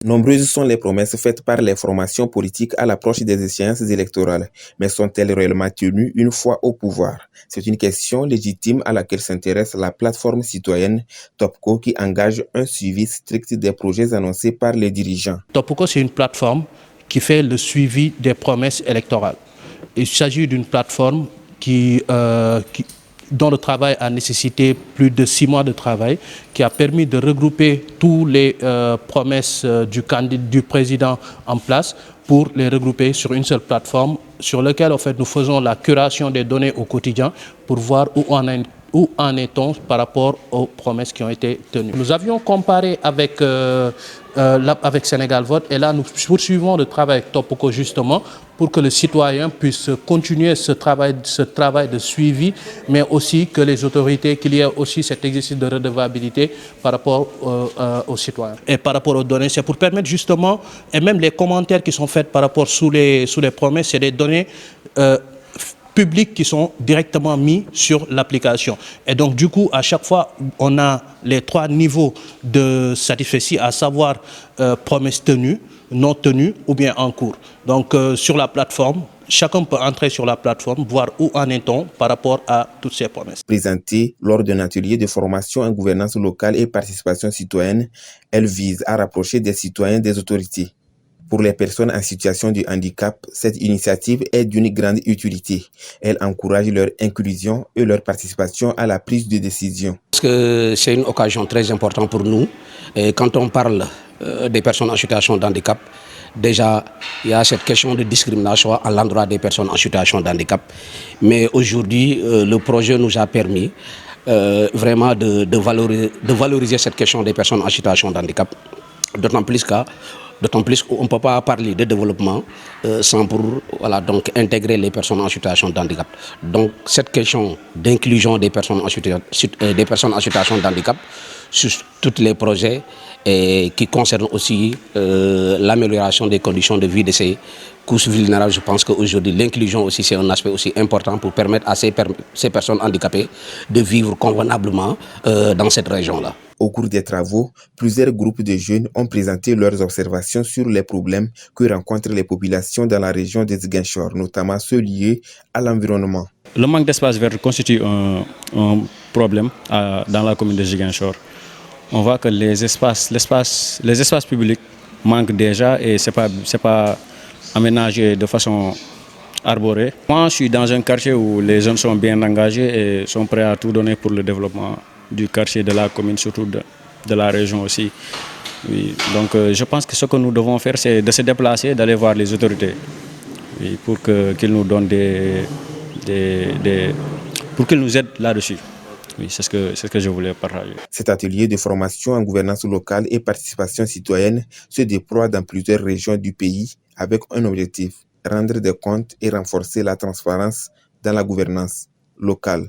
Nombreuses sont les promesses faites par les formations politiques à l'approche des échéances électorales, mais sont-elles réellement tenues une fois au pouvoir? C'est une question légitime à laquelle s'intéresse la plateforme citoyenne Topco qui engage un suivi strict des projets annoncés par les dirigeants. Topco, c'est une plateforme qui fait le suivi des promesses électorales. Il s'agit d'une plateforme dont le travail a nécessité plus de 6 mois de travail, qui a permis de regrouper toutes les promesses du président en place pour les regrouper sur une seule plateforme sur laquelle en fait, nous faisons la curation des données au quotidien pour voir où en est-on par rapport aux promesses qui ont été tenues. Nous avions comparé avec Sénégal Vote et là nous poursuivons le travail avec Topco justement pour que le citoyen puisse continuer ce travail de suivi, mais aussi que les autorités, qu'il y ait aussi cet exercice de redevabilité par rapport aux citoyens. Et par rapport aux données, c'est pour permettre justement, et même les commentaires qui sont faits par rapport sous les promesses, c'est des données publics qui sont directement mis sur l'application. Et donc, du coup, à chaque fois, on a les 3 niveaux de satisfaction, à savoir promesses tenues, non tenues ou bien en cours. Donc, sur la plateforme, chacun peut entrer sur la plateforme, voir où en est-on par rapport à toutes ces promesses. Présentée lors d'un atelier de formation en gouvernance locale et participation citoyenne, elle vise à rapprocher des citoyens des autorités. Pour les personnes en situation de handicap, cette initiative est d'une grande utilité. Elle encourage leur inclusion et leur participation à la prise de décision. Parce que c'est une occasion très importante pour nous. Et quand on parle des personnes en situation de handicap, déjà, il y a cette question de discrimination à l'endroit des personnes en situation de handicap. Mais aujourd'hui, le projet nous a permis vraiment de valoriser cette question des personnes en situation de handicap. D'autant plus qu'on ne peut pas parler de développement sans donc intégrer les personnes en situation de handicap. Donc cette question d'inclusion des personnes en situation de handicap sur tous les projets qui concernent aussi l'amélioration des conditions de vie de ces couches vulnérables. Je pense qu'aujourd'hui l'inclusion aussi c'est un aspect aussi important pour permettre à ces personnes handicapées de vivre convenablement dans cette région-là. Au cours des travaux, plusieurs groupes de jeunes ont présenté leurs observations sur les problèmes que rencontrent les populations dans la région de Ziguinchor, notamment ceux liés à l'environnement. Le manque d'espace vert constitue un problème dans la commune de Ziguinchor. On voit que les espaces publics manquent déjà et ce n'est pas aménagé de façon arborée. Moi, je suis dans un quartier où les jeunes sont bien engagés et sont prêts à tout donner pour le développement du quartier, de la commune, surtout de la région aussi. Oui, donc je pense que ce que nous devons faire, c'est de se déplacer, d'aller voir les autorités pour qu'ils nous donnent pour qu'ils nous aident là-dessus. Oui, c'est ce que je voulais partager. Cet atelier de formation en gouvernance locale et participation citoyenne se déploie dans plusieurs régions du pays avec un objectif, rendre des comptes et renforcer la transparence dans la gouvernance locale.